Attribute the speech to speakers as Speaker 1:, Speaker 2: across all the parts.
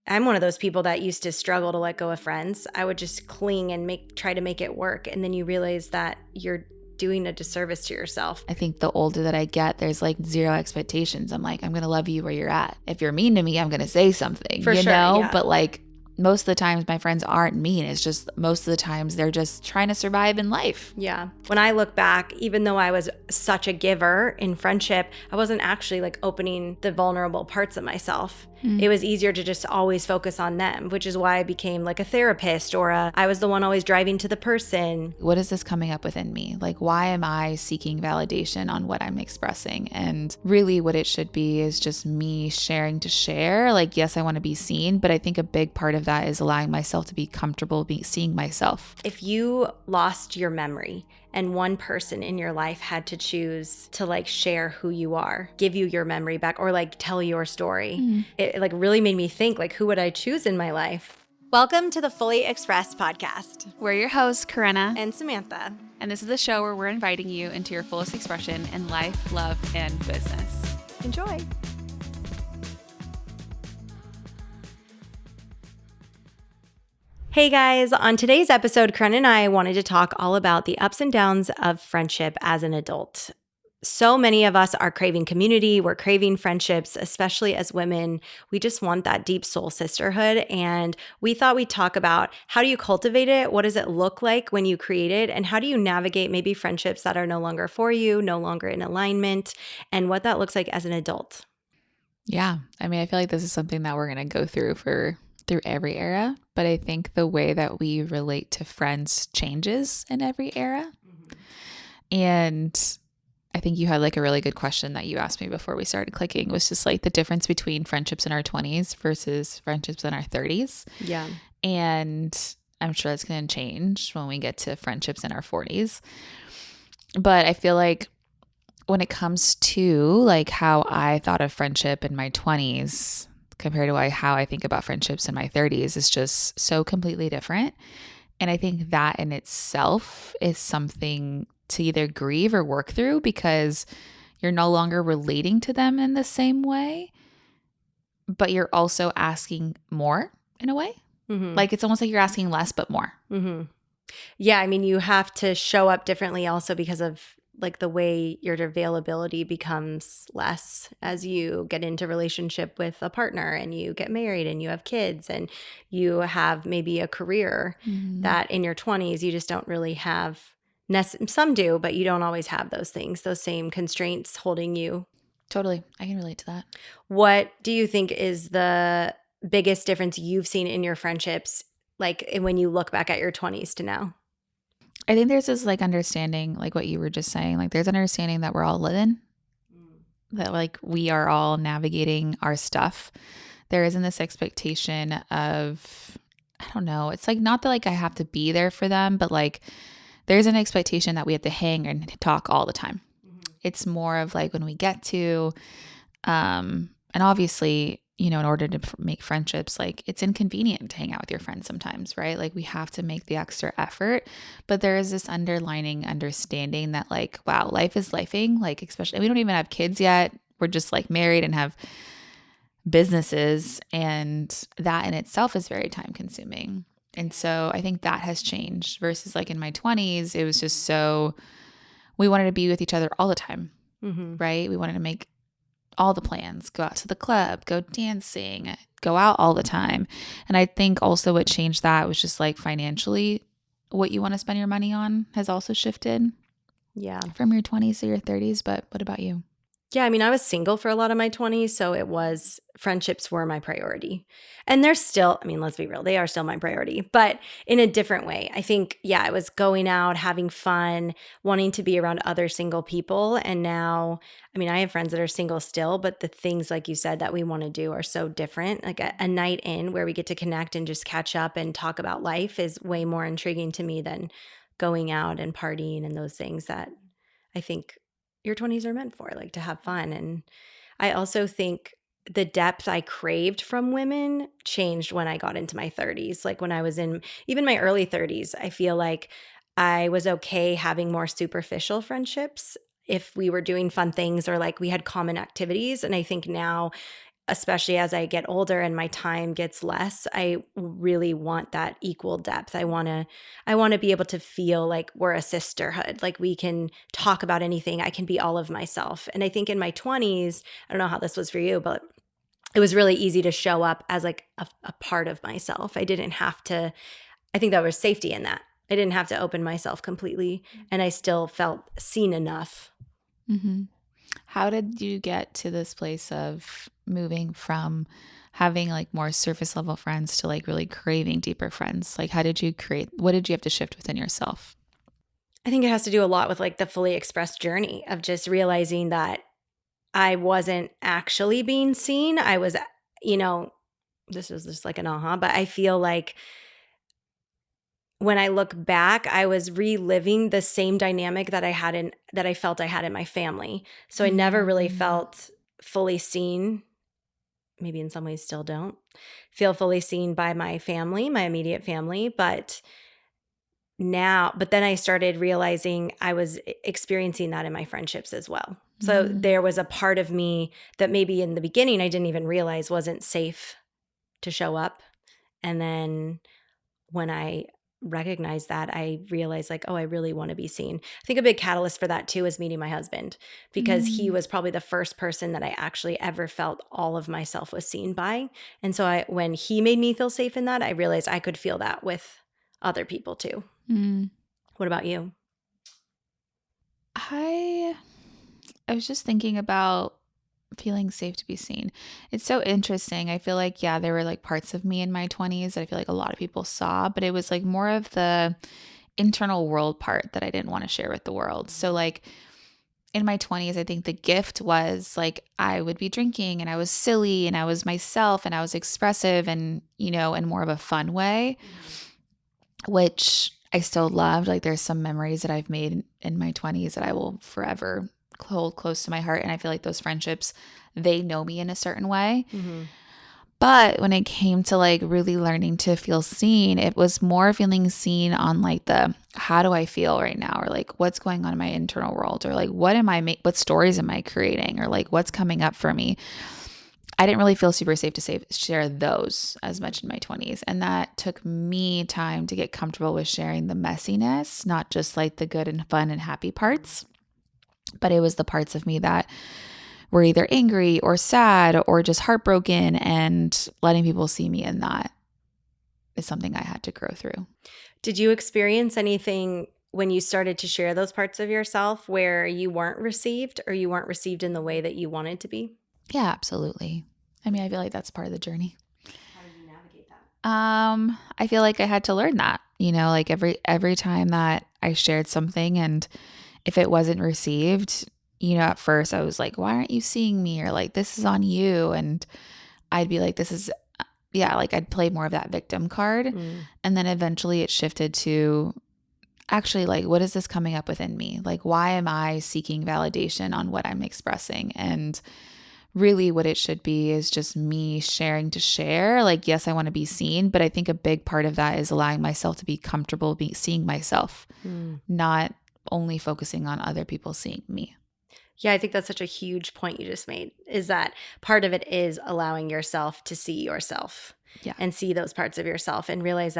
Speaker 1: I'm one of those people that used to struggle to let go of friends. I would just cling and try to make it work. And then you realize that you're doing a disservice to yourself.
Speaker 2: I think the older that I get, there's like zero expectations. I'm like, I'm going to love you where you're at. If you're mean to me, I'm going to say something,
Speaker 1: For sure, yeah.
Speaker 2: But like most of the times my friends aren't mean. It's just most of the times they're just trying to survive in life.
Speaker 1: Yeah. When I look back, even though I was such a giver in friendship, I wasn't actually like opening the vulnerable parts of myself. It was easier to just always focus on them, which is why I became like a therapist, or I was the one always driving to the person.
Speaker 2: What is this coming up within me? Like, why am I seeking validation on what I'm expressing? And really what it should be is just me sharing to share. Like, yes, I want to be seen, but I think a big part of that is allowing myself to be comfortable seeing myself.
Speaker 1: If you lost your memory and one person in your life had to choose to like share who you are, give you your memory back, or like tell your story, it like really made me think, like, who would I choose in my life? Welcome to the Fully Expressed podcast.
Speaker 3: We're your hosts, Karenna
Speaker 1: and Samantha.
Speaker 3: And this is the show where we're inviting you into your fullest expression in life, love, and business.
Speaker 1: Enjoy. Hey guys, on today's episode, Karenna and I wanted to talk all about the ups and downs of friendship as an adult. So many of us are craving community, we're craving friendships, especially as women. We just want that deep soul sisterhood, and we thought we'd talk about how do you cultivate it, what does it look like when you create it, and how do you navigate maybe friendships that are no longer for you, no longer in alignment, and what that looks like as an adult.
Speaker 2: Yeah, I mean, I feel like this is something that we're going to go through every era, but I think the way that we relate to friends changes in every era. And I think you had like a really good question that you asked me before we started clicking, was just like the difference between friendships in our 20s versus friendships in our 30s.
Speaker 1: Yeah.
Speaker 2: And I'm sure that's going to change when we get to friendships in our 40s. But I feel like when it comes to like how I thought of friendship in my 20s compared to how I think about friendships in my 30s is just so completely different. And I think that in itself is something to either grieve or work through, because you're no longer relating to them in the same way, but you're also asking more in a way. Mm-hmm. Like it's almost like you're asking less, but more.
Speaker 1: Mm-hmm. Yeah. I mean, you have to show up differently also because of like the way your availability becomes less as you get into relationship with a partner and you get married and you have kids and you have maybe a career that in your 20s you just don't really have. Some do, but you don't always have those things, those same constraints holding you.
Speaker 2: Totally. I can relate to that.
Speaker 1: What do you think is the biggest difference you've seen in your friendships, like when you look back at your 20s to now?
Speaker 2: I think there's this like understanding, like what you were just saying, like there's understanding that we're all living, that like we are all navigating our stuff. There isn't this expectation of, I don't know, it's like not that like I have to be there for them, but like there's an expectation that we have to hang and talk all the time. It's more of like when we get to, and obviously, you know, in order to make friendships, like it's inconvenient to hang out with your friends sometimes, right? Like we have to make the extra effort, but there is this underlining understanding that like, wow, life is lifing. Like, especially, we don't even have kids yet. We're just like married and have businesses, and that in itself is very time consuming. And so I think that has changed versus like in my 20s, it was just so, we wanted to be with each other all the time, right? We wanted to make all the plans, go out to the club, go dancing, go out all the time. And I think also what changed that was just like financially, what you want to spend your money on has also shifted.
Speaker 1: Yeah.
Speaker 2: From your 20s to your 30s. But what about you?
Speaker 1: Yeah, I mean, I was single for a lot of my 20s, so it was friendships were my priority. And they're still, I mean, let's be real, they are still my priority, but in a different way. I think, yeah, I was going out, having fun, wanting to be around other single people. And now, I mean, I have friends that are single still, but the things, like you said, that we want to do are so different. Like a night in where we get to connect and just catch up and talk about life is way more intriguing to me than going out and partying and those things that I think your 20s are meant for, like to have fun. And I also think the depth I craved from women changed when I got into my 30s. Like when I was in even my early 30s, I feel like I was okay having more superficial friendships if we were doing fun things or like we had common activities. And I think now especially as I get older and my time gets less, I really want that equal depth. I want to be able to feel like we're a sisterhood, like we can talk about anything. I can be all of myself. And I think in my 20s, I don't know how this was for you, but it was really easy to show up as like a part of myself. I didn't have to, I think there was safety in that. I didn't have to open myself completely, and I still felt seen enough.
Speaker 2: Mm-hmm. How did you get to this place of moving from having like more surface level friends to like really craving deeper friends? Like, what did you have to shift within yourself?
Speaker 1: I think it has to do a lot with like the fully expressed journey of just realizing that I wasn't actually being seen. I was, this was just like an aha, but I feel like when I look back, I was reliving the same dynamic that I felt I had in my family. So I never really felt fully seen. Maybe in some ways still don't feel fully seen by my family, my immediate family, but then I started realizing I was experiencing that in my friendships as well. So there was a part of me that maybe in the beginning I didn't even realize wasn't safe to show up. And then when I recognized that, I realized like, oh, I really want to be seen. I think a big catalyst for that too is meeting my husband, because he was probably the first person that I actually ever felt all of myself was seen by. And so when he made me feel safe in that, I realized I could feel that with other people too. What about you?
Speaker 2: I was just thinking about feeling safe to be seen. It's so interesting. I feel like, yeah, there were like parts of me in my 20s that I feel like a lot of people saw, but it was like more of the internal world part that I didn't want to share with the world. So like in my 20s, I think the gift was like I would be drinking and I was silly and I was myself and I was expressive and, in more of a fun way, which I still loved. Like there's some memories that I've made in my 20s that I will forever hold close to my heart. And I feel like those friendships, they know me in a certain way. But when it came to like really learning to feel seen, it was more feeling seen on like the how do I feel right now, or like what's going on in my internal world, or like what stories am I creating, or like what's coming up for me. I didn't really feel super safe to share those as much in my 20s. And that took me time to get comfortable with sharing the messiness, not just like the good and fun and happy parts, but it was the parts of me that were either angry or sad or just heartbroken, and letting people see me in that is something I had to grow through.
Speaker 1: Did you experience anything when you started to share those parts of yourself where you weren't received, or you weren't received in the way that you wanted to be?
Speaker 2: Yeah, absolutely. I mean, I feel like that's part of the journey.
Speaker 1: How did you navigate that?
Speaker 2: I feel like I had to learn that, like every time that I shared something, and if it wasn't received, at first I was like, why aren't you seeing me? Or like, this is on you. And I'd be like, like I'd play more of that victim card. And then eventually it shifted to actually like, what is this coming up within me? Like, why am I seeking validation on what I'm expressing? And really what it should be is just me sharing to share. Like, yes, I want to be seen, but I think a big part of that is allowing myself to be comfortable seeing myself, not only focusing on other people seeing me.
Speaker 1: Yeah, I think that's such a huge point you just made, is that part of it is allowing yourself to see yourself and see those parts of yourself, and realize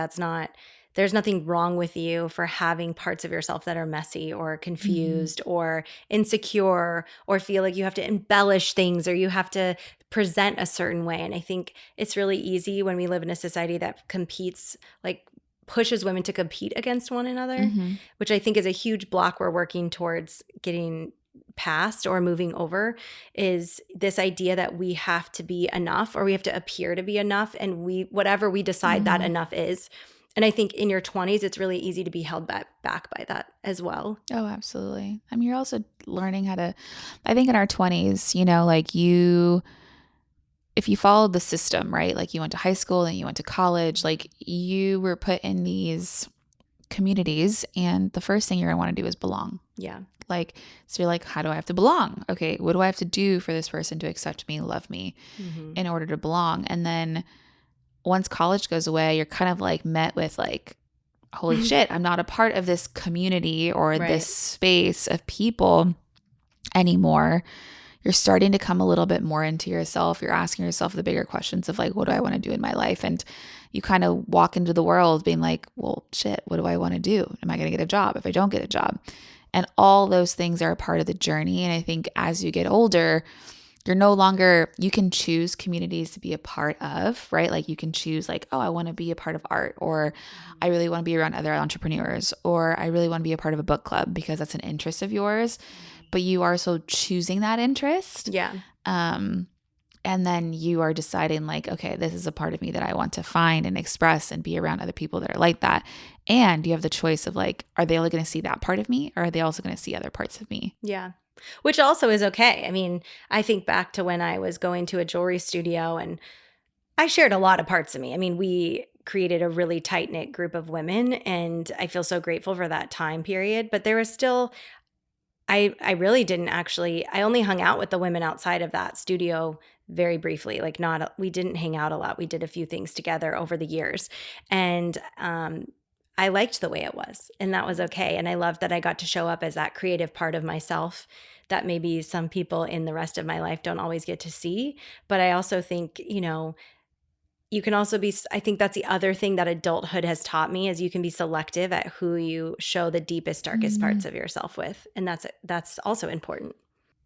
Speaker 1: there's nothing wrong with you for having parts of yourself that are messy or confused or insecure, or feel like you have to embellish things or you have to present a certain way. And I think it's really easy when we live in a society that competes, like pushes women to compete against one another, which I think is a huge block we're working towards getting past or moving over, is this idea that we have to be enough, or we have to appear to be enough, and whatever we decide that enough is. And I think in your 20s, it's really easy to be held back by that as well.
Speaker 2: Oh, absolutely. I mean, you're also learning how to, I think in our 20s, like if you followed the system, right? Like you went to high school, then you went to college, like you were put in these communities, and the first thing you're going to want to do is belong.
Speaker 1: Yeah.
Speaker 2: Like, so you're like, how do I have to belong? Okay, what do I have to do for this person to accept me, love me in order to belong? And then once college goes away, you're kind of like met with like, holy shit, I'm not a part of this community or this space of people anymore. you're starting to come a little bit more into yourself. You're asking yourself the bigger questions of like, what do I want to do in my life? And you kind of walk into the world being like, well, shit, what do I want to do? Am I going to get a job if I don't get a job? And all those things are a part of the journey. And I think as you get older, you're no longer, you can choose communities to be a part of, right? Like you can choose like, oh, I want to be a part of art, or I really want to be around other entrepreneurs, or I really want to be a part of a book club because that's an interest of yours. But you are also choosing that interest.
Speaker 1: Yeah.
Speaker 2: And then you are deciding like, okay, this is a part of me that I want to find and express and be around other people that are like that. And you have the choice of like, are they only going to see that part of me, or are they also going to see other parts of me?
Speaker 1: Yeah. Which also is okay. I mean, I think back to when I was going to a jewelry studio and I shared a lot of parts of me. I mean, we created a really tight-knit group of women, and I feel so grateful for that time period. But there was still, I really didn't actually, I only hung out with the women outside of that studio very briefly. Like we didn't hang out a lot. We did a few things together over the years. And I liked the way it was, and that was okay. And I loved that I got to show up as that creative part of myself that maybe some people in the rest of my life don't always get to see. But I also think, you can also be, I think that's the other thing that adulthood has taught me, is you can be selective at who you show the deepest, darkest parts of yourself with. And that's also important.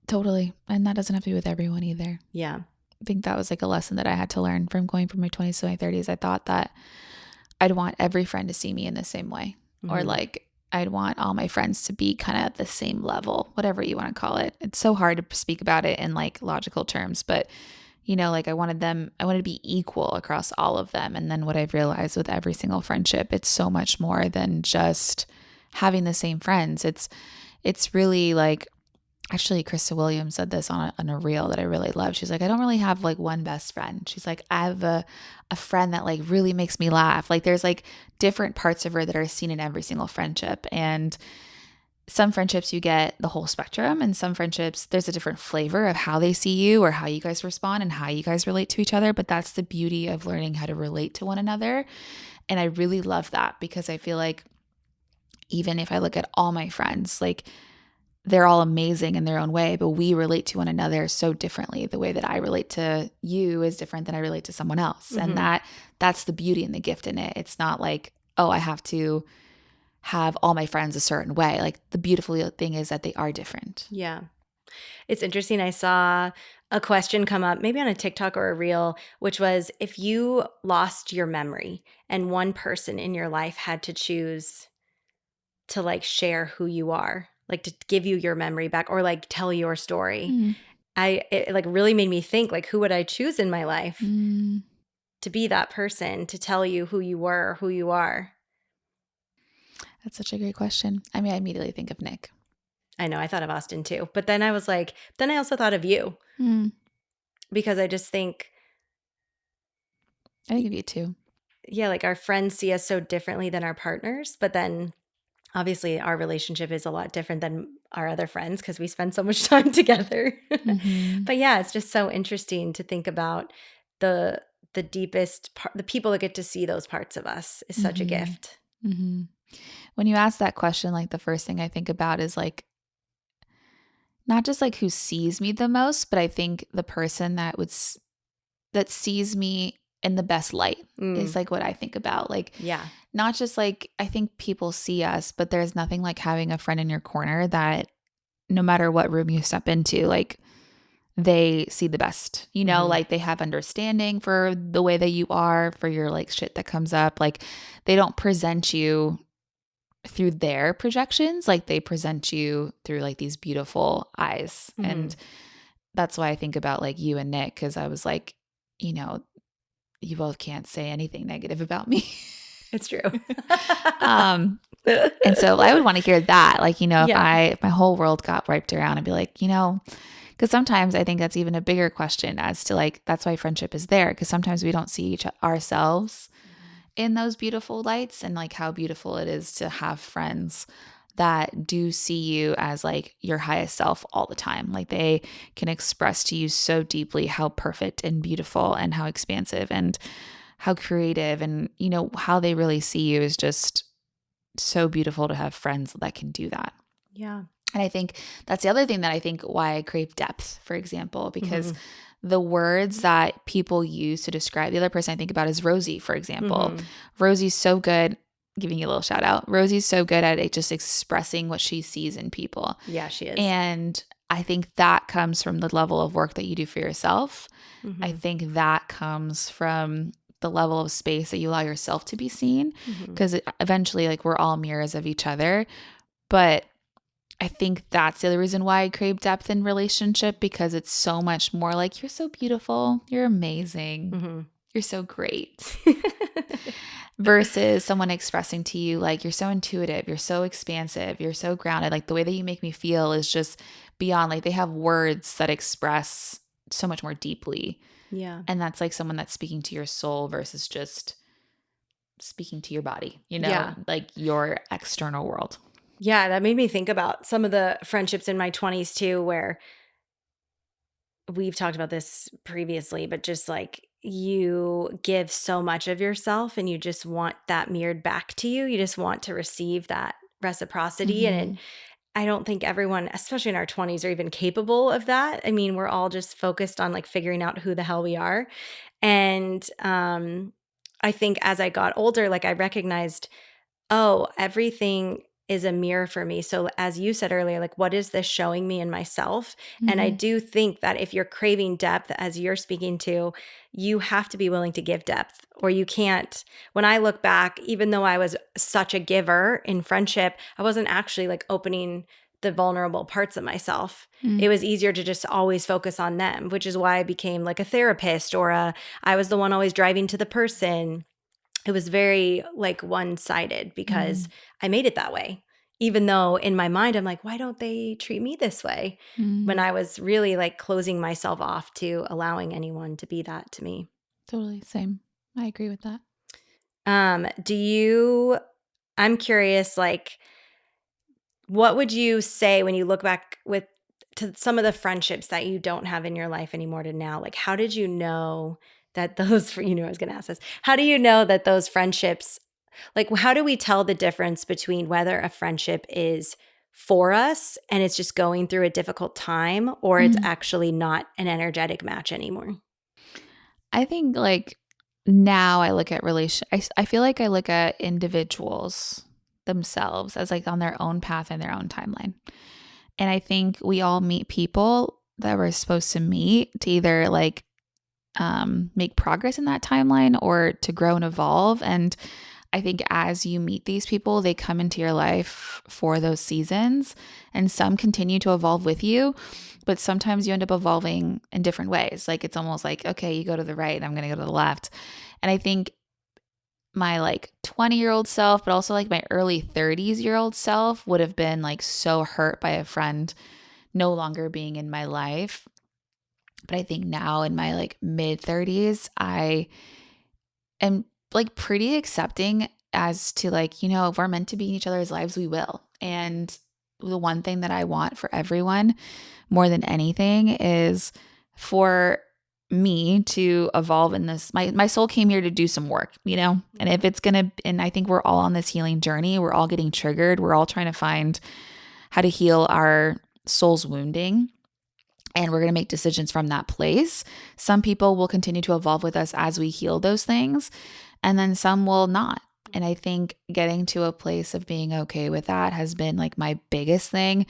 Speaker 2: Totally. And that doesn't have to be with everyone either.
Speaker 1: Yeah.
Speaker 2: I think that was like a lesson that I had to learn from going from my 20s to my 30s. I thought that I'd want every friend to see me in the same way, or like I'd want all my friends to be kind of at the same level, whatever you want to call it. It's so hard to speak about it in like logical terms, but like I wanted to be equal across all of them. And then what I've realized with every single friendship, it's so much more than just having the same friends. It's really like, actually, Krista Williams said this on a reel that I really love. She's like, I don't really have like one best friend. She's like, I have a friend that like really makes me laugh. Like there's like different parts of her that are seen in every single friendship. And some friendships you get the whole spectrum, and some friendships there's a different flavor of how they see you or how you guys respond and how you guys relate to each other. But that's the beauty of learning how to relate to one another. And I really love that, because I feel like even if I look at all my friends, like they're all amazing in their own way, but we relate to one another so differently. The way that I relate to you is different than I relate to someone else. And that's the beauty and the gift in it. It's not like, oh, I have to have all my friends a certain way. Like the beautiful thing is that they are different.
Speaker 1: Yeah. It's interesting. I saw a question come up, maybe on a TikTok or a reel, which was, if you lost your memory and one person in your life had to choose to like share who you are, like to give you your memory back or like tell your story, it like really made me think, like, who would I choose in my life to be that person, to tell you who you were, who you are?
Speaker 2: That's such a great question. I mean, I immediately think of Nick.
Speaker 1: I know, I thought of Austin too. But then I was like, then I also thought of you. Because I just think.
Speaker 2: I think of you too.
Speaker 1: Yeah, like our friends see us so differently than our partners. But then obviously our relationship is a lot different than our other friends because we spend so much time together. But yeah, it's just so interesting to think about the deepest part, the people that get to see those parts of us is such a gift.
Speaker 2: When you ask that question, like the first thing I think about is like, not just like who sees me the most, but I think the person that sees me in the best light is like what I think about. Like,
Speaker 1: yeah,
Speaker 2: not just like, I think people see us, but there's nothing like having a friend in your corner that no matter what room you step into, like they see the best, like they have understanding for the way that you are, for your like shit that comes up. Like they don't present you through their projections, like they present you through like these beautiful eyes. And that's why I think about like you and Nick, because I was like, you both can't say anything negative about me.
Speaker 1: It's true.
Speaker 2: And so I would want to hear that, like, if my whole world got wiped around, I'd be like, because sometimes I think that's even a bigger question as to like, that's why friendship is there. Because sometimes we don't see ourselves in those beautiful lights, and like how beautiful it is to have friends that do see you as like your highest self all the time. Like they can express to you so deeply how perfect and beautiful and how expansive and how creative and, how they really see you is just so beautiful to have friends that can do that.
Speaker 1: Yeah.
Speaker 2: And I think that's the other thing that I think why I crave depth, for example, because
Speaker 1: Mhm.
Speaker 2: the words that people use to describe the other person I think about is Rosie, for example.
Speaker 1: Mhm.
Speaker 2: Rosie's so good, giving you a little shout out. Rosie's so good at it, just expressing what she sees in people.
Speaker 1: Yeah, she is.
Speaker 2: And I think that comes from the level of work that you do for yourself. I
Speaker 1: Mhm.
Speaker 2: think that comes from the level of space that you allow yourself to be seen,
Speaker 1: Mhm.
Speaker 2: because eventually, like, we're all mirrors of each other. But I think that's the other reason why I crave depth in relationship, because it's so much more like, you're so beautiful, you're amazing,
Speaker 1: Mhm.
Speaker 2: you're so great, versus someone expressing to you like, you're so intuitive, you're so expansive, you're so grounded. Like, the way that you make me feel is just beyond, like, they have words that express so much more deeply.
Speaker 1: Yeah.
Speaker 2: And that's like someone that's speaking to your soul versus just speaking to your body,
Speaker 1: Yeah.
Speaker 2: like your external world.
Speaker 1: Yeah, that made me think about some of the friendships in my 20s too, where we've talked about this previously, but just like you give so much of yourself and you just want that mirrored back to you. You just want to receive that reciprocity. And
Speaker 2: Hmm.
Speaker 1: I don't think everyone, especially in our 20s, are even capable of that. I mean, we're all just focused on like figuring out who the hell we are. And I think as I got older, like I recognized, oh, everything is a mirror for me. So, as you said earlier, like, what is this showing me in myself? And I
Speaker 2: Hmm.
Speaker 1: do think that if you're craving depth, as you're speaking to, you have to be willing to give depth, or you can't. When I look back, even though I was such a giver in friendship, I wasn't actually like opening the vulnerable parts of myself.
Speaker 2: Mm.
Speaker 1: It was easier to just always focus on them, which is why I became like a therapist, or I was the one always driving to the person. It was very like one-sided because
Speaker 2: Mm.
Speaker 1: I made it that way. Even though in my mind I'm like, why don't they treat me this way? When
Speaker 2: Mm.
Speaker 1: I was really like closing myself off to allowing anyone to be that to me.
Speaker 2: Totally same. I agree with that.
Speaker 1: Do you I'm curious, like, what would you say when you look back with to some of the friendships that you don't have in your life anymore to now? Like, how did you know that those you knew I was gonna ask this. How do you know that those friendships like, how do we tell the difference between whether a friendship is for us and it's just going through a difficult time, or it's
Speaker 2: Mm.
Speaker 1: actually not an energetic match anymore?
Speaker 2: I think, like, now I look at I feel like I look at individuals themselves as like on their own path and their own timeline. And I think we all meet people that we're supposed to meet to either like make progress in that timeline or to grow and evolve. And I think as you meet these people, they come into your life for those seasons, and some continue to evolve with you, but sometimes you end up evolving in different ways. Like, it's almost like, okay, you go to the right, and I'm going to go to the left. And I think my like 20-year-old self, but also like my early 30s-year-old self would have been like so hurt by a friend no longer being in my life. But I think now in my like mid 30s, I am like pretty accepting as to like, if we're meant to be in each other's lives, we will. And the one thing that I want for everyone more than anything is for me to evolve in this. My soul came here to do some work, and if it's gonna, and I think we're all on this healing journey, we're all getting triggered, we're all trying to find how to heal our soul's wounding, and we're going to make decisions from that place. Some people will continue to evolve with us as we heal those things, and then some will not. And I think getting to a place of being okay with that has been like my biggest thing.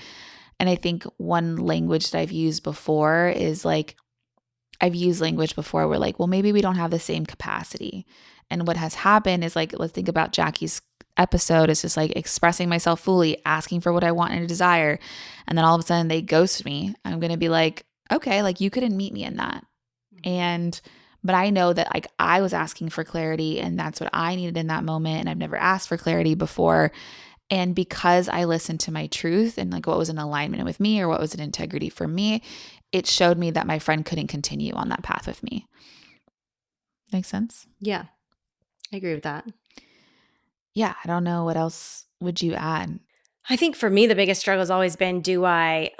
Speaker 2: And I think one language that I've used before is like, I've used language before where like, well, maybe we don't have the same capacity. And what has happened is like, let's think about Jackie's episode. It's just like expressing myself fully, asking for what I want and desire. And then all of a sudden they ghost me. I'm going to be like, okay, like you couldn't meet me in that. And, but I know that like I was asking for clarity and that's what I needed in that moment. And I've never asked for clarity before. And because I listened to my truth and like what was in alignment with me or what was in integrity for me, it showed me that my friend couldn't continue on that path with me. Make sense?
Speaker 1: Yeah, I agree with that.
Speaker 2: Yeah. I don't know. What else would you add?
Speaker 1: I think for me, the biggest struggle has always been, do I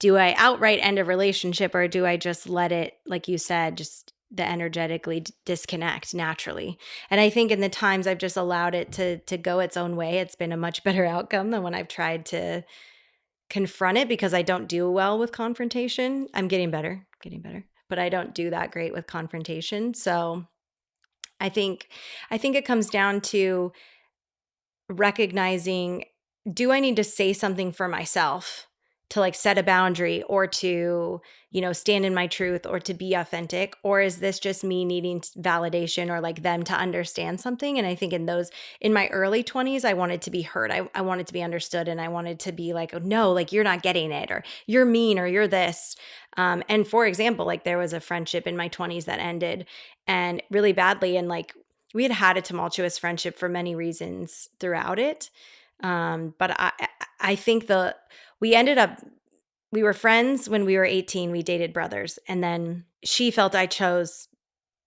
Speaker 1: outright end a relationship, or do I just let it, like you said, just the energetically disconnect naturally. And I think in the times I've just allowed it to go its own way, it's been a much better outcome than when I've tried to confront it, because I don't do well with confrontation. I'm getting better, but I don't do that great with confrontation. So I think it comes down to recognizing, do I need to say something for myself to like set a boundary, or to, stand in my truth, or to be authentic? Or is this just me needing validation, or like them to understand something? And I think in my early 20s, I wanted to be heard. I wanted to be understood, and I wanted to be like, oh, no, like you're not getting it, or you're mean, or you're this. And for example, like there was a friendship in my 20s that ended and really badly. And like we had a tumultuous friendship for many reasons throughout it. But I think we were friends when we were 18, we dated brothers. And then she felt I chose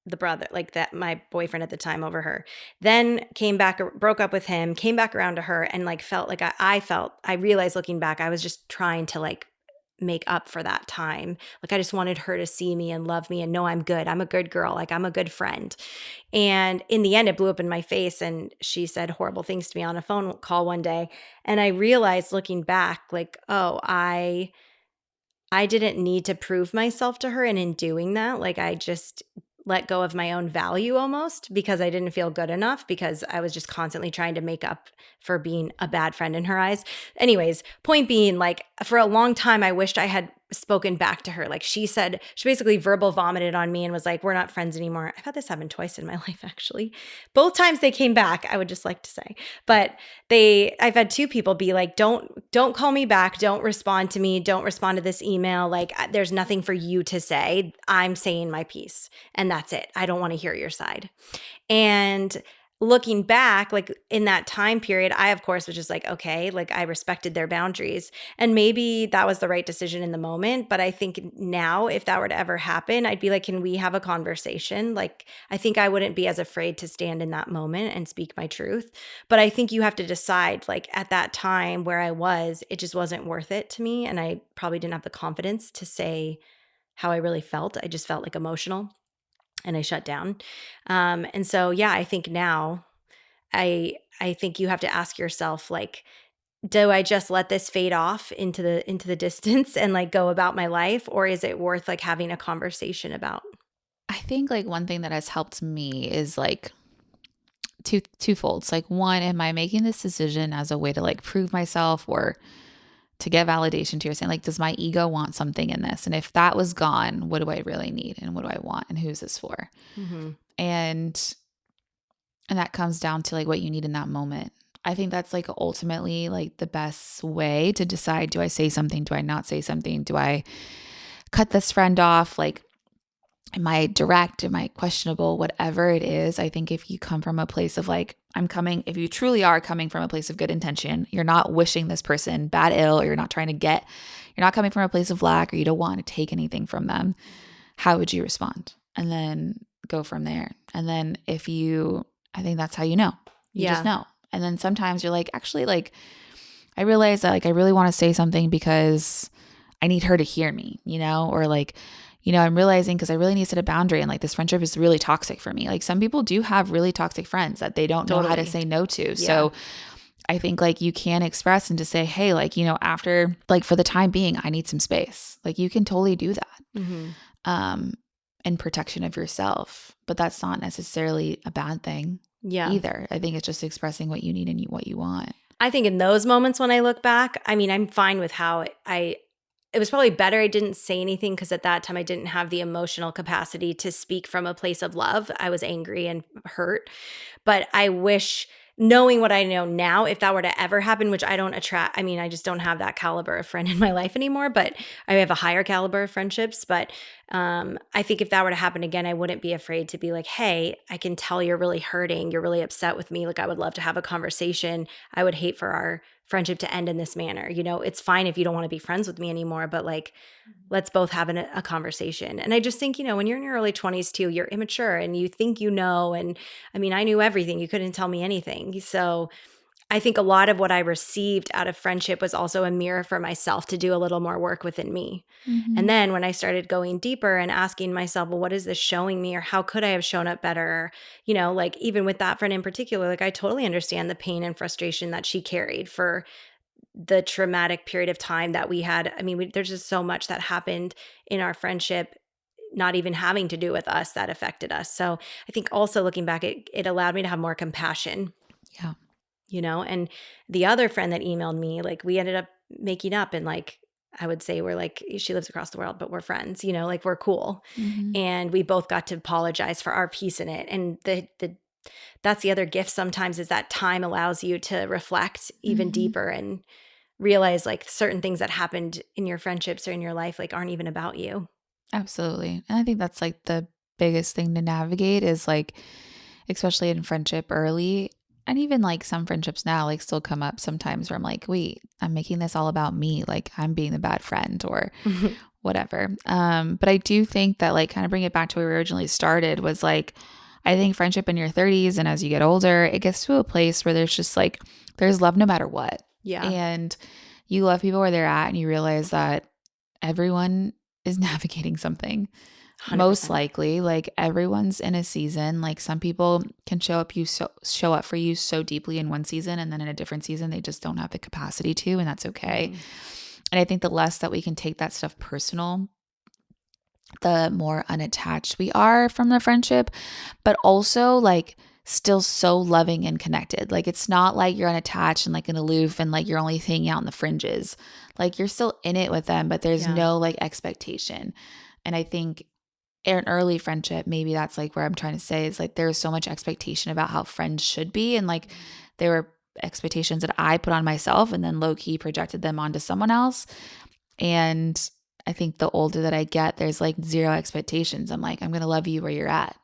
Speaker 1: the brother, like that, my boyfriend at the time, over her. Then came back, broke up with him, came back around to her, and like felt like I realized looking back, I was just trying to like make up for that time. Like I just wanted her to see me and love me and know I'm good. I'm a good girl. Like I'm a good friend. And in the end, it blew up in my face. And she said horrible things to me on a phone call one day. And I realized looking back, like, oh, I didn't need to prove myself to her. And in doing that, like I just let go of my own value almost, because I didn't feel good enough, because I was just constantly trying to make up for being a bad friend in her eyes. Anyways, point being, like for a long time, I wished I had spoken back to her. Like she basically verbal vomited on me and was like, we're not friends anymore. I've had this happen twice in my life, actually. Both times they came back, I would just like to say. But I've had two people be like, don't call me back. Don't respond to me. Don't respond to this email. Like there's nothing for you to say. I'm saying my piece and that's it. I don't want to hear your side. And looking back, like in that time period, I, of course, was just like, okay, like I respected their boundaries. And maybe that was the right decision in the moment. But I think now, if that were to ever happen, I'd be like, can we have a conversation? Like, I think I wouldn't be as afraid to stand in that moment and speak my truth. But I think you have to decide, like at that time where I was, it just wasn't worth it to me. And I probably didn't have the confidence to say how I really felt. I just felt like emotional. And I shut down. And so, yeah, I think now I think you have to ask yourself, like, do I just let this fade off into the distance and like go about my life, or is it worth like having a conversation about?
Speaker 2: I think like one thing that has helped me is like twofolds. Like one, am I making this decision as a way to like prove myself or to get validation to your saying, like, does my ego want something in this? And if that was gone, what do I really need? And what do I want? And who's this for?
Speaker 1: Mm-hmm.
Speaker 2: And that comes down to like what you need in that moment. I think that's like ultimately like the best way to decide, do I say something? Do I not say something? Do I cut this friend off? Like, am I direct? Am I questionable? Whatever it is, I think if you come from a place of like, if you truly are coming from a place of good intention, you're not wishing this person bad ill, or you're not coming from a place of lack, or you don't want to take anything from them, how would you respond? And then go from there. And then I think that's how you know. You just know. And then sometimes you're like, actually, like, I realize that like I really want to say something because I need her to hear me, or like, I'm realizing because I really need to set a boundary, and like this friendship is really toxic for me. Like some people do have really toxic friends that they don't know how to say no to. Yeah. So I think like you can express and to say, hey, like, after like for the time being, I need some space. Like you can totally do that. Mm-hmm. In protection of yourself, but that's not necessarily a bad thing either. I think it's just expressing what you need and what you want.
Speaker 1: I think in those moments when I look back, I mean, I'm fine with how it was probably better I didn't say anything, because at that time I didn't have the emotional capacity to speak from a place of love. I was angry and hurt. But I wish, knowing what I know now, if that were to ever happen, which I just don't have that caliber of friend in my life anymore, but I have a higher caliber of friendships. But I think if that were to happen again, I wouldn't be afraid to be like, hey, I can tell you're really hurting. You're really upset with me. Like, I would love to have a conversation. I would hate for our friendship to end in this manner. It's fine if you don't want to be friends with me anymore, but like, let's both have a conversation. And I just think, when you're in your early 20s too, you're immature and you think, and I mean, I knew everything. You couldn't tell me anything. So I think a lot of what I received out of friendship was also a mirror for myself to do a little more work within me. And then when I started going deeper and asking myself, well, what is this showing me? Or how could I have shown up better? Like even with that friend in particular, like I totally understand the pain and frustration that she carried for the traumatic period of time that we had. I mean, there's just so much that happened in our friendship, not even having to do with us, that affected us. So I think also looking back, it allowed me to have more compassion,
Speaker 2: Yeah.
Speaker 1: and the other friend that emailed me, like we ended up making up, and like I would say we're like, she lives across the world, but we're friends, like we're cool.
Speaker 2: Mm-hmm.
Speaker 1: And we both got to apologize for our piece in it. And that's the other gift sometimes, is that time allows you to reflect even
Speaker 2: Mm-hmm.
Speaker 1: deeper and realize like certain things that happened in your friendships or in your life like aren't even about you.
Speaker 2: Absolutely. And I think that's like the biggest thing to navigate is like, especially in friendship early, and even like some friendships now, like still come up sometimes where I'm like, wait, I'm making this all about me. Like I'm being the bad friend or whatever. But I do think that like kind of bring it back to where we originally started was like, I think friendship in your 30s and as you get older, it gets to a place where there's just like, there's love no matter what.
Speaker 1: Yeah.
Speaker 2: And you love people where they're at and you realize that everyone is navigating something.
Speaker 1: 100%.
Speaker 2: Most likely, like everyone's in a season. Like some people can show up for you so deeply in one season, and then in a different season they just don't have the capacity to, and that's okay. And I think the less that we can take that stuff personal, the more unattached we are from the friendship, but also like still so loving and connected. Like it's not like you're unattached and like an aloof and like you're only hanging out in the fringes. Like you're still in it with them, but there's no like expectation. And I think in an early friendship, maybe that's like where I'm trying to say is like there's so much expectation about how friends should be. And like there were expectations that I put on myself and then low key projected them onto someone else. And I think the older that I get, there's like zero expectations. I'm like, I'm going to love you where you're at.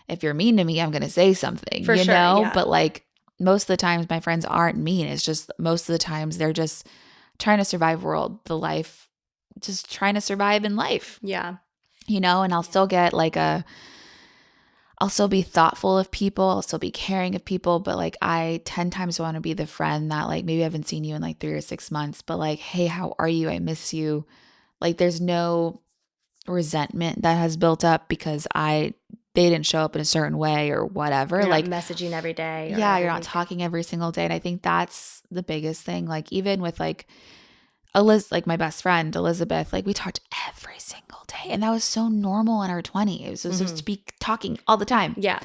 Speaker 2: If you're mean to me, I'm going to say something,
Speaker 1: For sure, yeah.
Speaker 2: But like most of the times my friends aren't mean. It's just most of the times they're just trying to survive the life, just trying to survive in life.
Speaker 1: Yeah.
Speaker 2: And I'll still get like I'll still be thoughtful of people. I'll still be caring of people, but like I 10 times want to be the friend that like maybe I haven't seen you in like 3 or 6 months, but like, hey, how are you? I miss you. Like there's no resentment that has built up because they didn't show up in a certain way or whatever.
Speaker 1: You're
Speaker 2: like
Speaker 1: not messaging every day.
Speaker 2: Yeah, you're not talking every single day. And I think that's the biggest thing. Like even with like like my best friend, Elizabeth, like we talked every single day. And that was so normal in our 20s. It was just to be talking all the time.
Speaker 1: Yeah.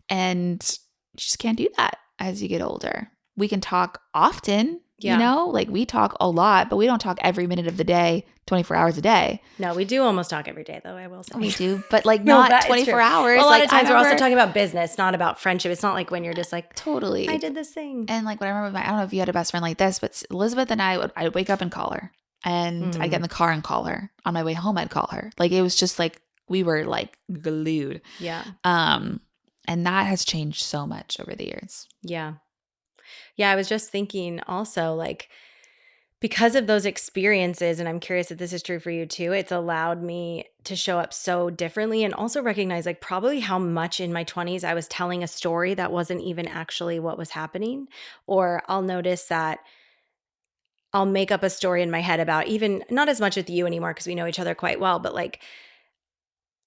Speaker 2: And you just can't do that as you get older. We can talk often, like we talk a lot, but we don't talk every minute of the day, 24 hours a day.
Speaker 1: No, we do almost talk every day though, I will say.
Speaker 2: We do, but like not 24 hours.
Speaker 1: Well, a lot of times we're also
Speaker 2: talking
Speaker 1: talking about business, not about friendship. It's not like when you're just like,
Speaker 2: totally,
Speaker 1: I did this thing.
Speaker 2: And like what I remember, I don't know if you had a best friend like this, but Elizabeth and I'd wake up and call her. And I'd get in the car and call her. On my way home, I'd call her. Like it was just like we were like glued.
Speaker 1: Yeah.
Speaker 2: And that has changed so much over the years.
Speaker 1: Yeah. Yeah, I was just thinking also like because of those experiences, and I'm curious if this is true for you too, it's allowed me to show up so differently and also recognize like probably how much in my 20s I was telling a story that wasn't even actually what was happening. Or I'll notice that I'll make up a story in my head about even not as much with you anymore because we know each other quite well, but like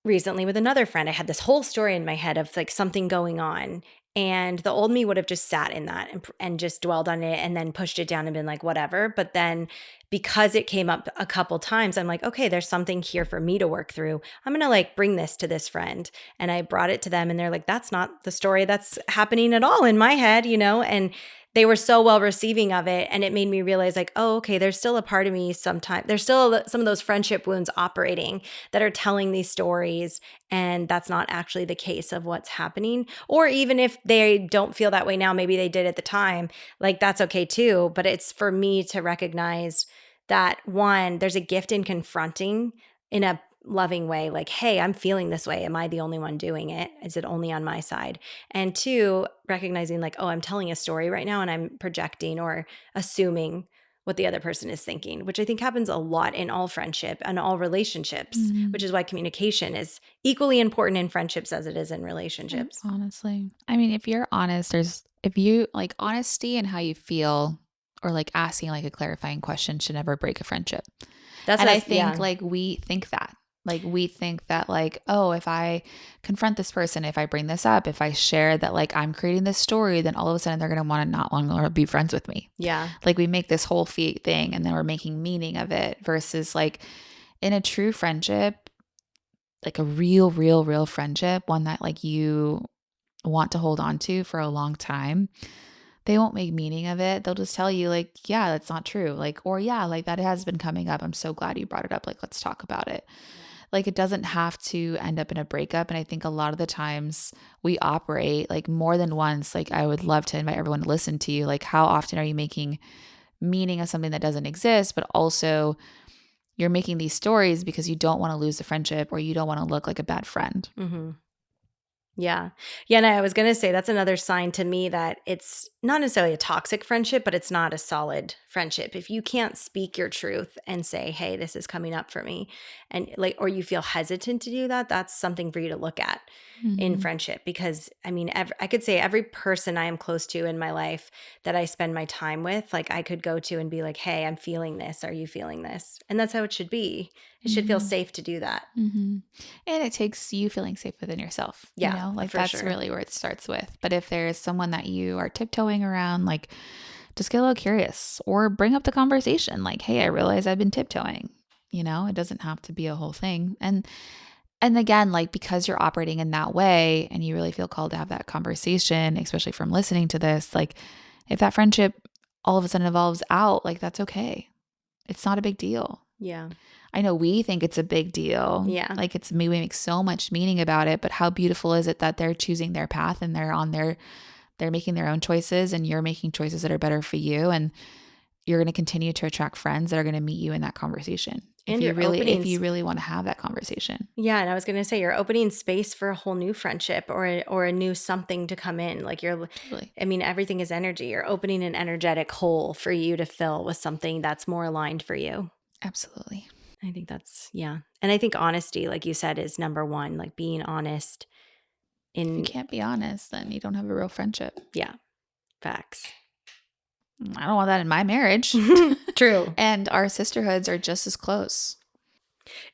Speaker 1: recently with another friend, I had this whole story in my head of like something going on. And the old me would have just sat in that and just dwelled on it and then pushed it down and been like, whatever. But then because it came up a couple times, I'm like, okay, there's something here for me to work through. I'm going to like bring this to this friend. And I brought it to them and they're like, that's not the story that's happening at all in my head, and they were so well receiving of it. And it made me realize like, oh, okay, there's still a part of me sometimes. There's still some of those friendship wounds operating that are telling these stories. And that's not actually the case of what's happening. Or even if they don't feel that way now, maybe they did at the time, like that's okay too. But it's for me to recognize that one, there's a gift in confronting in a loving way, like, hey, I'm feeling this way. Am I the only one doing it? Is it only on my side? And two, recognizing like, oh, I'm telling a story right now and I'm projecting or assuming what the other person is thinking, which I think happens a lot in all friendship and all relationships, which is why communication is equally important in friendships as it is in relationships.
Speaker 2: Honestly. I mean, if you're honest, there's if you like honesty and how you feel, or like asking like a clarifying question should never break a friendship.
Speaker 1: That's
Speaker 2: And
Speaker 1: what I
Speaker 2: I
Speaker 1: was,
Speaker 2: think
Speaker 1: yeah.
Speaker 2: like we think that. Like we think that like, oh, if I confront this person, if I bring this up, if I share that like I'm creating this story, then all of a sudden they're going to want to not longer be friends with me.
Speaker 1: Yeah.
Speaker 2: Like we make this whole thing and then we're making meaning of it versus like in a true friendship, like a real friendship, one that like you want to hold on to for a long time, they won't make meaning of it. They'll just tell you like, yeah, that's not true. Like, or yeah, like that has been coming up. I'm so glad you brought it up. Like, let's talk about it. Like it doesn't have to end up in a breakup. And I think a lot of the times we operate like more than once. Like I would love to invite everyone to listen to you. Like how often are you making meaning of something that doesn't exist, but also you're making these stories because you don't want to lose the friendship or you don't want to look like a bad friend.
Speaker 1: Mm-hmm. Yeah. Yeah. And I was going to say that's another sign to me that it's not necessarily a toxic friendship, but it's not a solid friendship. If you can't speak your truth and say, hey, this is coming up for me, and like, or you feel hesitant to do that, that's something for you to look at in
Speaker 2: Mm-hmm.
Speaker 1: friendship. Because I mean, I could say every person I am close to in my life that I spend my time with, like I could go to and be like, hey, I'm feeling this. Are you feeling this? And that's how it should be. It should feel
Speaker 2: Mm-hmm.
Speaker 1: safe to do that.
Speaker 2: Mm-hmm. And it takes you feeling safe within yourself,
Speaker 1: Yeah,
Speaker 2: like
Speaker 1: for
Speaker 2: that's
Speaker 1: sure.
Speaker 2: really where it starts with. But if there's someone that you are tiptoeing around, like just get a little curious or bring up the conversation. Like, hey, I realize I've been tiptoeing. It doesn't have to be a whole thing. And again, like because you're operating in that way and you really feel called to have that conversation, especially from listening to this, like if that friendship all of a sudden evolves out, like that's okay. It's not a big deal.
Speaker 1: Yeah.
Speaker 2: I know we think it's a big deal.
Speaker 1: Yeah.
Speaker 2: Like we make so much meaning about it, but how beautiful is it that they're choosing their path and they're making their own choices and you're making choices that are better for you. And you're going to continue to attract friends that are going to meet you in that conversation.
Speaker 1: And
Speaker 2: If you really want to have that conversation.
Speaker 1: yeah, and I was going to say you're opening space for a whole new friendship or a new something to come in. Like
Speaker 2: Totally.
Speaker 1: I mean, everything is energy. You're opening an energetic hole for you to fill with something that's more aligned for you.
Speaker 2: Absolutely.
Speaker 1: I think that's, yeah. And I think honesty, like you said, is number one, like being honest
Speaker 2: If you
Speaker 1: in,
Speaker 2: can't be honest, then you don't have a real friendship.
Speaker 1: yeah, facts.
Speaker 2: I don't want that in my marriage.
Speaker 1: True.
Speaker 2: And our sisterhoods are just as close.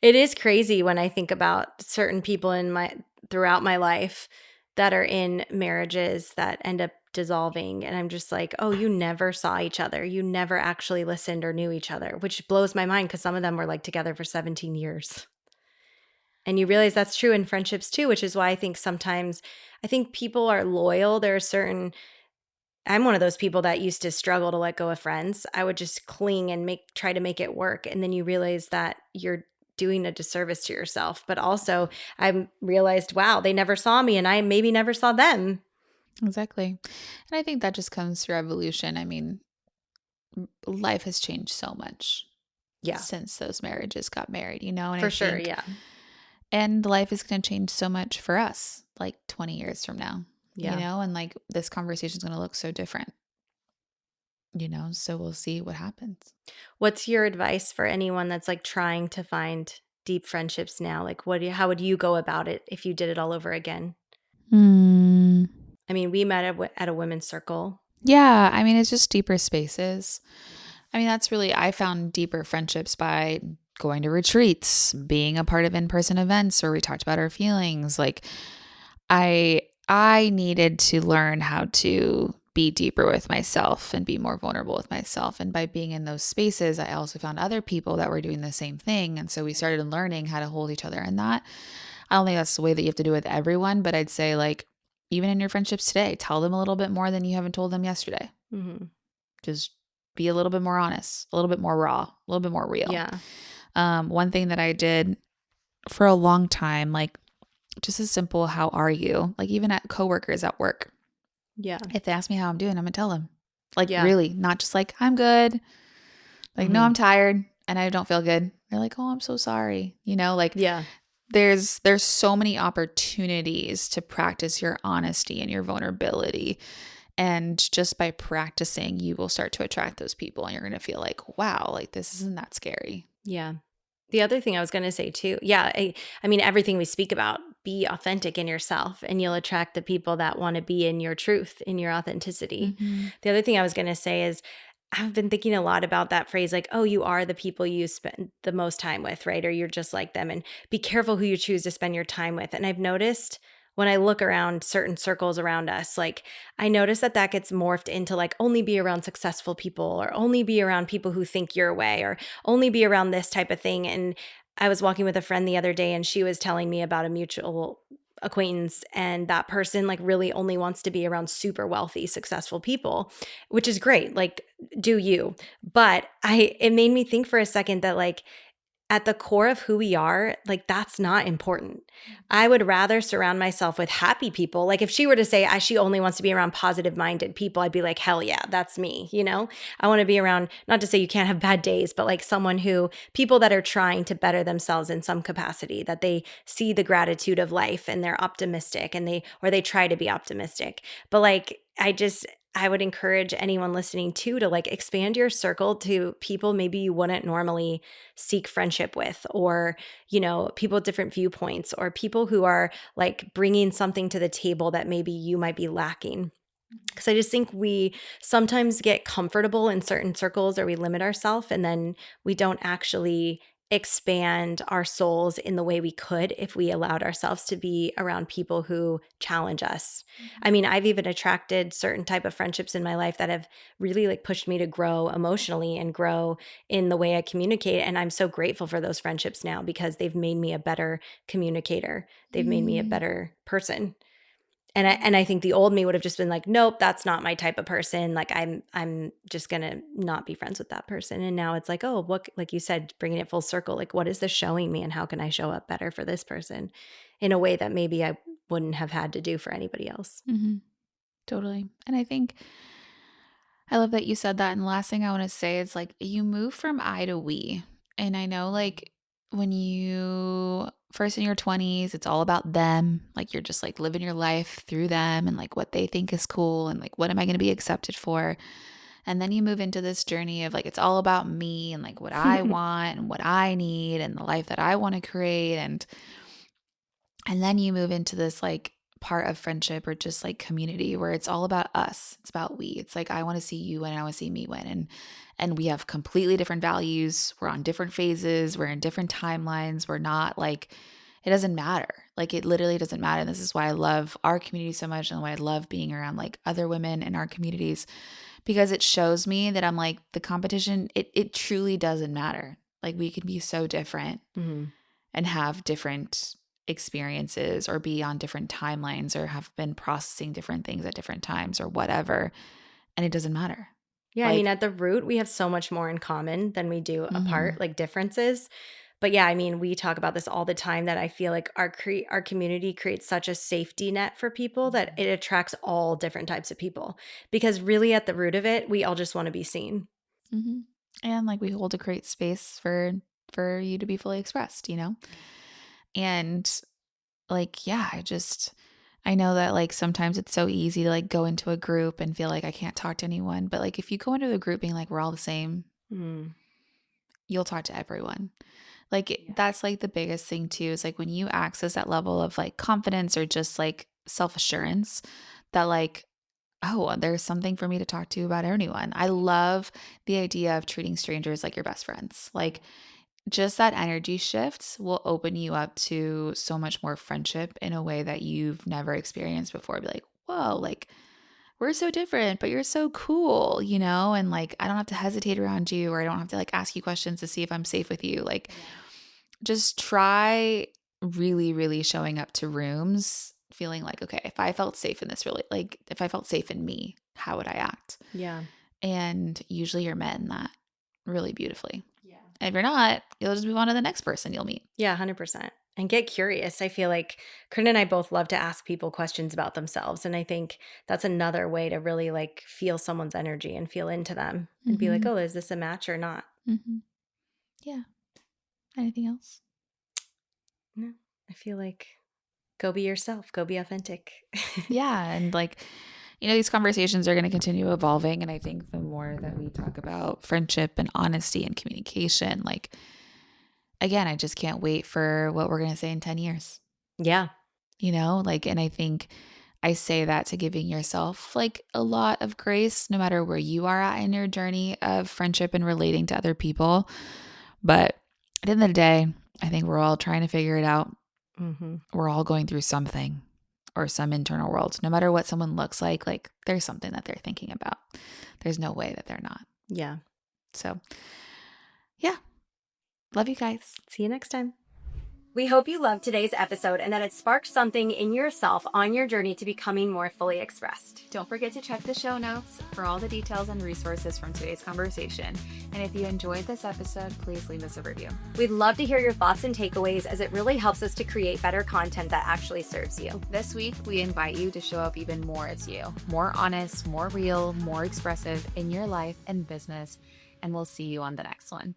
Speaker 1: It is crazy when I think about certain people throughout my life that are in marriages that end up dissolving, and I'm just like, "Oh, you never saw each other. You never actually listened or knew each other," which blows my mind because some of them were like together for 17 years. And you realize that's true in friendships too, which is why I think people are loyal. There are certain I'm one of those people that used to struggle to let go of friends. I would just cling and try to make it work. And then you realize that you're doing a disservice to yourself. But also, I realized, wow, they never saw me and I maybe never saw them.
Speaker 2: Exactly. And I think that just comes through evolution. I mean, life has changed so much
Speaker 1: Yeah,
Speaker 2: since those marriages got married, and I
Speaker 1: for sure.
Speaker 2: think,
Speaker 1: Yeah.
Speaker 2: and life is going to change so much for us, like 20 years from now,
Speaker 1: Yeah.
Speaker 2: and like this conversation is going to look so different, so we'll see what happens.
Speaker 1: What's your advice for anyone that's like trying to find deep friendships now? Like, how would you go about it if you did it all over again?
Speaker 2: Hmm.
Speaker 1: I mean, we met at a women's circle.
Speaker 2: Yeah. I mean, it's just deeper spaces. I mean, I found deeper friendships by going to retreats, being a part of in-person events where we talked about our feelings. Like I needed to learn how to be deeper with myself and be more vulnerable with myself. And by being in those spaces, I also found other people that were doing the same thing. And so we started learning how to hold each other in that. I don't think that's the way that you have to do with everyone, but I'd say like even in your friendships today, tell them a little bit more than you haven't told them yesterday.
Speaker 1: Mm-hmm.
Speaker 2: Just be a little bit more honest, a little bit more raw, a little bit more real.
Speaker 1: Yeah.
Speaker 2: One thing that I did for a long time, like just as simple, how are you? Like even at coworkers at work,
Speaker 1: Yeah.
Speaker 2: if they ask me how I'm doing, I'm gonna tell them. Like
Speaker 1: Yeah.
Speaker 2: really, not just like I'm good. Like no,
Speaker 1: Mhm.
Speaker 2: I'm tired and I don't feel good. They're like, oh, I'm so sorry. Like
Speaker 1: Yeah.
Speaker 2: there's so many opportunities to practice your honesty and your vulnerability. And just by practicing, you will start to attract those people and you're going to feel like, wow, like this isn't that scary.
Speaker 1: Yeah. The other thing I was going to say too, yeah, I mean, everything we speak about, be authentic in yourself and you'll attract the people that want to be in your truth, in your authenticity.
Speaker 2: Mm-hmm.
Speaker 1: The other thing I was going to say is I've been thinking a lot about that phrase, like, oh, you are the people you spend the most time with, right? Or you're just like them. And be careful who you choose to spend your time with. And I've noticed when I look around certain circles around us, like I notice that that gets morphed into like only be around successful people or only be around people who think your way or only be around this type of thing. And I was walking with a friend the other day and she was telling me about a mutual acquaintance and that person like really only wants to be around super wealthy successful people, which is great, like do you. But I it made me think for a second that like at the core of who we are, like that's not important. I would rather surround myself with happy people. Like if she were to say she only wants to be around positive minded people, I'd be like, hell yeah, that's me. You know, I want to be around, not to say you can't have bad days, but like someone who, people that are trying to better themselves in some capacity, that they see the gratitude of life and they're optimistic and or they try to be optimistic. But like, I would encourage anyone listening too to like expand your circle to people maybe you wouldn't normally seek friendship with, or, you know, people with different viewpoints, or people who are like bringing something to the table that maybe you might be lacking. Because I just think we sometimes get comfortable in certain circles or we limit ourselves and then we don't actually expand our souls in the way we could if we allowed ourselves to be around people who challenge us. I mean, I've even attracted certain type of friendships in my life that have really like pushed me to grow emotionally and grow in the way I communicate. And I'm so grateful for those friendships now because they've made me a better communicator. They've made me a
Speaker 2: Mm.
Speaker 1: better person. And I think the old me would have just been like, nope, that's not my type of person. Like I'm just gonna not be friends with that person. And now it's like, oh, what, like you said, bringing it full circle. Like, what is this showing me, and how can I show up better for this person in a way that maybe I wouldn't have had to do for anybody else?
Speaker 2: Mm-hmm. Totally. And I think I love that you said that. And the last thing I want to say is like you move from I to we. And I know like when you first in your 20s, it's all about them. Like you're just like living your life through them and like what they think is cool and like what am I going to be accepted for? And then you move into this journey of like it's all about me and like what I want and what I need and the life that I want to create, and then you move into this like part of friendship or just like community where it's all about us. It's about we. It's like I want to see you win, I want to see me win. And we have completely different values. We're on different phases. We're in different timelines. We're not like it doesn't matter. Like it literally doesn't matter. And this is why I love our community so much and why I love being around like other women in our communities because it shows me that I'm like the competition, it truly doesn't matter. Like we can be so different
Speaker 1: Mm-hmm.
Speaker 2: and have different experiences or be on different timelines or have been processing different things at different times or whatever. And it doesn't matter.
Speaker 1: Yeah, I mean,
Speaker 2: Like,
Speaker 1: at the root, we have so much more in common than we do
Speaker 2: mhm,
Speaker 1: apart, like differences. But yeah, I mean, we talk about this all the time that I feel like our community creates such a safety net for people that it attracts all different types of people. Because really at the root of it, we all just want to be seen.
Speaker 2: mhm. And like we hold a great space for you to be fully expressed, you know? And like, yeah, I know that like sometimes it's so easy to like go into a group and feel like I can't talk to anyone. But like if you go into the group being like we're all the same,
Speaker 1: Mm.
Speaker 2: you'll talk to everyone. Like
Speaker 1: Yeah.
Speaker 2: that's like the biggest thing too is like when you access that level of like confidence or just like self-assurance that like oh, there's something for me to talk to about anyone. I love the idea of treating strangers like your best friends. Like just that energy shift will open you up to so much more friendship in a way that you've never experienced before. Be like, whoa, like we're so different, but you're so cool, you know? And like, I don't have to hesitate around you or I don't have to like ask you questions to see if I'm safe with you. Like, just try really, really showing up to rooms feeling like, okay, if I felt safe in this really, like, if I felt safe in me, how would I act?
Speaker 1: Yeah.
Speaker 2: And usually you're met in that really beautifully.
Speaker 1: Yeah.
Speaker 2: And if you're not, you'll just move on to the next person you'll meet.
Speaker 1: Yeah, 100%. And get curious. I feel like Corinne and I both love to ask people questions about themselves. And I think that's another way to really like feel someone's energy and feel into them and be like,
Speaker 2: Mm-hmm.
Speaker 1: oh, is this a match or not?
Speaker 2: Mm-hmm. Yeah. Anything else?
Speaker 1: No, I feel like go be yourself, go be authentic.
Speaker 2: Yeah. And like, you know, these conversations are going to continue evolving. And I think the more that we talk about friendship and honesty and communication, like again, I just can't wait for what we're going to say in 10 years,
Speaker 1: Yeah.
Speaker 2: like, and I think I say that to giving yourself like a lot of grace, no matter where you are at in your journey of friendship and relating to other people. But at the end of the day, I think we're all trying to figure it out.
Speaker 1: Mm-hmm.
Speaker 2: We're all going through something or some internal world. No matter what someone looks like there's something that they're thinking about. There's no way that they're not.
Speaker 1: Yeah.
Speaker 2: So, yeah. Love you guys.
Speaker 1: See you next time. We hope you loved today's episode and that it sparked something in yourself on your journey to becoming more fully expressed.
Speaker 3: Don't forget to check the show notes for all the details and resources from today's conversation. And if you enjoyed this episode, please leave us a review.
Speaker 1: We'd love to hear your thoughts and takeaways, as it really helps us to create better content that actually serves you.
Speaker 3: This week, we invite you to show up even more as you, more honest, more real, more expressive in your life and business. And we'll see you on the next one.